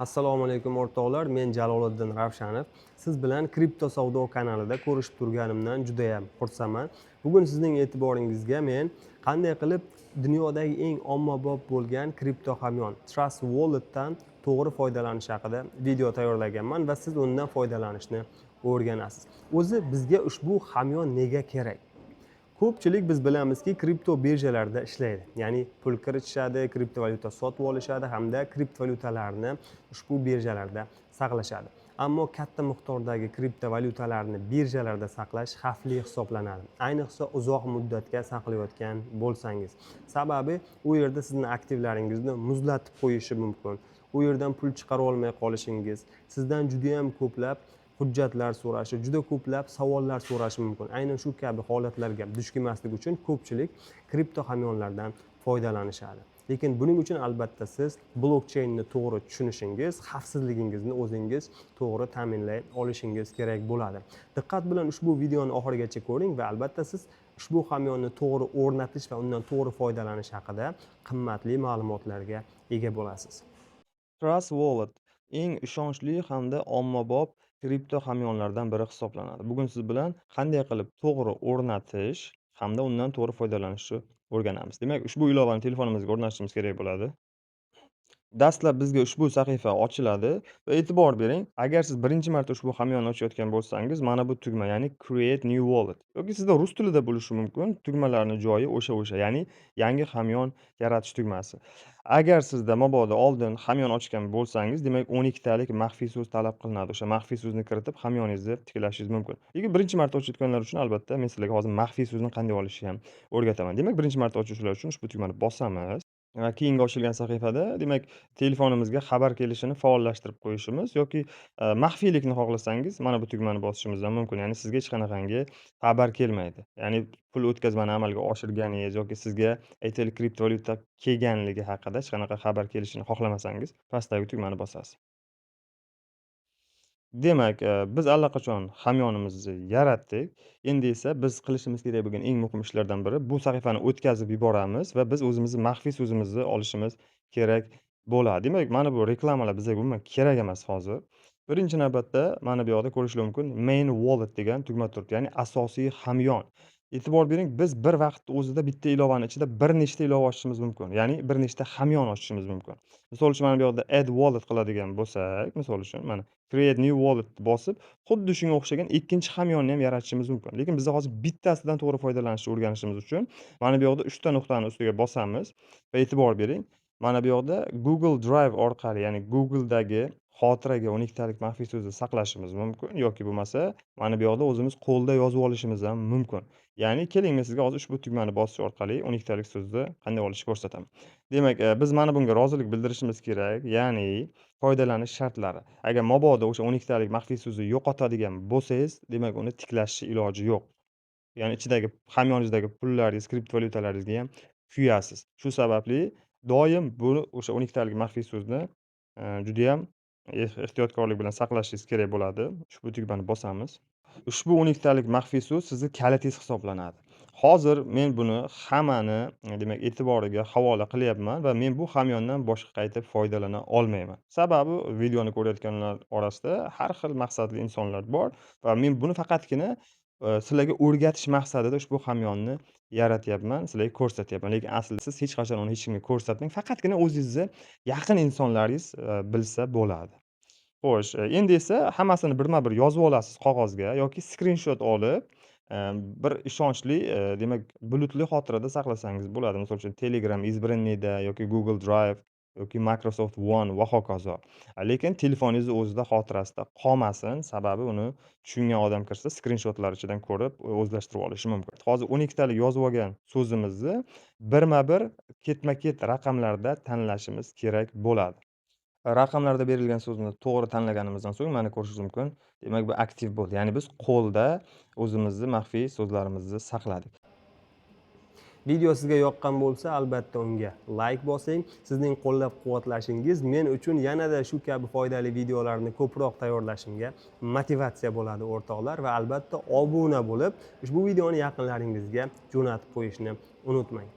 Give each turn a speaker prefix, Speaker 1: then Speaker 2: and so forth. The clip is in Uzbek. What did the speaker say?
Speaker 1: Assalomu alaykum o'rtoqlar, men Jaloliddin Ravshanov. Siz bilan Kripto savdo kanalida ko'rishib turganimdan juda ham xursandman. Bugun sizning e'tiboringizga men qanday qilib dunyodagi eng ommabop bo'lgan kripto hamyon Trust Wallet dan to'g'ri foydalanish haqida video tayyorlaganman va siz undan foydalanishni o'rganasiz. O'zi bizga ushbu hamyon nega kerak? Ko'pchilik biz bilamizki, kripto birjalarda ishlaydi. Ya'ni pul kiritishadi, kriptovalyuta sotib olishadi hamda kriptovalyutalarni ushbu birjalarda saqlashadi. Ammo katta miqdordagi kriptovalyutalarni birjalarda saqlash xavfli hisoblanadi. Ayniqsa uzoq muddatga saqlayotgan bo'lsangiz. Sababi u yerda sizni aktivlaringizni muzlatib qo'yishi mumkin. U yerdan pul chiqara olmay qolishingiz, sizdan juda ham ko'plab hujjatlar so'rashi, juda ko'plab savollar so'rashi mumkin. Aynan shu kabi holatlarga duch kelmaslik uchun ko'pchilik kripto hamyonlardan foydalanishadi. Lekin buning uchun albatta siz blokcheynni to'g'ri tushunishingiz, xavfsizligingizni o'zingiz to'g'ri ta'minlay olishingiz kerak bo'ladi. Diqqat bilan ushbu videoni oxirigacha ko'ring va albatta siz ushbu hamyonni to'g'ri o'rnatish va undan to'g'ri foydalanish haqida qimmatli ma'lumotlarga ega bo'lasiz.
Speaker 2: Trust Wallet eng ishonchli hamda ommabop kripto hamyonlardan biri hisoblanadi. Bugun siz bilan qanday qilib to'g'ri o'rnatish hamda undan to'g'ri foydalanishni o'rganamiz. Demak, ushbu ilovani telefonimizga o'rnatishimiz kerak bo'ladi. Dastlab bizga ushbu sahifa ochiladi va e'tibor bering, agar siz birinchi marta ushbu hamyonni ochayotgan bo'lsangiz, mana bu tugma, ya'ni Create New Wallet yoki sizda rus tilida bo'lishi mumkin. Tugmalarning joyi o'sha, ya'ni yangi hamyon yaratish tugmasi. Agar sizda mabodo oldin hamyon ochgan bo'lsangiz, demak 12 talik maxfiy so'z talab qilinadi. O'sha maxfiy so'zni kiritib hamyoningizni tiklashingiz mumkin. Lekin birinchi marta ochayotganlar uchun albatta men sizlarga hozir maxfiy so'zni qanday olishni ham o'rgataman. Demak, birinchi marta ochuvchilar uchun ushbu tugmani bosamiz. Va keyingi ochilgan sahifada demak telefonimizga xabar kelishini faollashtirib qo'yishimiz yoki maxfiylikni xohlasangiz mana bu tugmani bosishimiz ham mumkin. Ya'ni sizga hech qanaqangi xabar kelmaydi. Ya'ni pul o'tkazmani amalga oshirganingiz yoki sizga aytaylik kriptovalyuta kelganligi haqida hech qanaqa xabar kelishini xohlamasangiz pastdagi tugmani bosasiz. Demak, biz allaqachon hamyonimizni yaratdik. Endi esa biz qilishimiz kerak bo'lgan eng muhim ishlardan biri bu sahifani o'tkazib yuboramiz va biz o'zimizni maxfiy so'zimizni olishimiz kerak bo'ladi. Demak, mana bu reklamalar bizga umuman kerak emas hozir. Birinchi navbatda mana bu yoqda ko'rishingiz mumkin Main Wallet degan tugma turibdi, ya'ni asosiy hamyon. E'tibor bering, biz bir vaqtda o'zida bitta ilovani ichida bir nechta ilova ochishimiz mumkin, ya'ni bir nechta hamyon ochishimiz mumkin. Misol uchun mana bu yoqda Add Wallet qiladigan bo'lsak, misol uchun mana Create New Wallet bosib, xuddi shunga o'xshagan ikkinchi hamyonni ham yaratishimiz mumkin. Lekin biz hozir bittasidan to'g'ri foydalanishni o'rganishimiz uchun mana bu yoqda 3 ta nuqtani ustiga bosamiz va e'tibor bering, mana bu yoqda Google Drive orqali, ya'ni Google'dagi xotiraga 12 talik maxfiy so'zni saqlashimiz mumkin yoki bo'lmasa mana bu yoqda o'zimiz qo'lda yozib olishimiz ham mumkin. Ya'ni keling, men sizga hozir ushbu tugmani bosish orqali 12 talik so'zni qanday olishni ko'rsataman. Demak, biz mana bunga rozilik bildirishimiz kerak, ya'ni foydalanish shartlari. Agar mabodo o'sha 12 talik maxfiy so'zni yo'qotadigan bo'lsangiz, demak uni tiklashni iloji yo'q. Ya'ni ichidagi hamyoningizdagi pullaringiz, kriptovalyutalaringizga ham kuyasiz. Shu sababli doim buni o'sha 12 talik maxfiy so'zni judayam ehtiyotkorlik bilan saqlashingiz kerak bo'ladi. Ushbu tugmani bosamiz. Ushbu 12 talik maxfiy so'z sizni kalitingiz hisoblanadi. Hozir men buni hammani demak e'tiboriga havola qilyapman va men bu hamyondan boshqa qaytib foydalana olmayman. Sababi videoni ko'rayotganlar orasida har xil maqsadli insonlar bor va men buni faqatgina sizlarga o'rgatish maqsadida ushbu hamyonni yaratyapman, sizlarga ko'rsatyapman. Lekin aslida siz hech qachon uni hech kimga ko'rsatmang. Faqatgina o'zingizni yaqin insonlaringiz bilsa bo'ladi. Xo'sh, endi esa hammasini birma-bir yozib olasiz qog'ozga yoki skrinshot olib, bir ishonchli, demak, bulutli xotirada saqlasangiz bo'ladi. Misol uchun Telegram избранныйda yoki Google Drive yoki Microsoft One va hokazo. Lekin telefoningizni o'zida xotirasida qolmasin, sababi uni tushungan odam kirsa skrinshotlar ichidan ko'rib o'zlashtirib olishi mumkin. Hozir 12 talik yozib olgan so'zimizni birma-bir ketma-ket raqamlarda tanlashimiz kerak bo'ladi. Raqamlarda berilgan so'zni to'g'ri tanlaganimizdan so'ng mana ko'rishingiz mumkin. Demak, bu aktiv bo'ldi. Ya'ni biz qo'lda o'zimizni maxfiy so'zlarimizni saqladik.
Speaker 1: Video sizga yoqqan bo'lsa, albatta unga like bosing. Sizning qo'llab-quvvatlashingiz men uchun yanada shu kabi foydali videolarni ko'proq tayyorlashimga motivatsiya bo'ladi o'rtoqlar va albatta obuna bo'lib, ushbu videoni yaqinlaringizga jo'natib qo'yishni unutmang.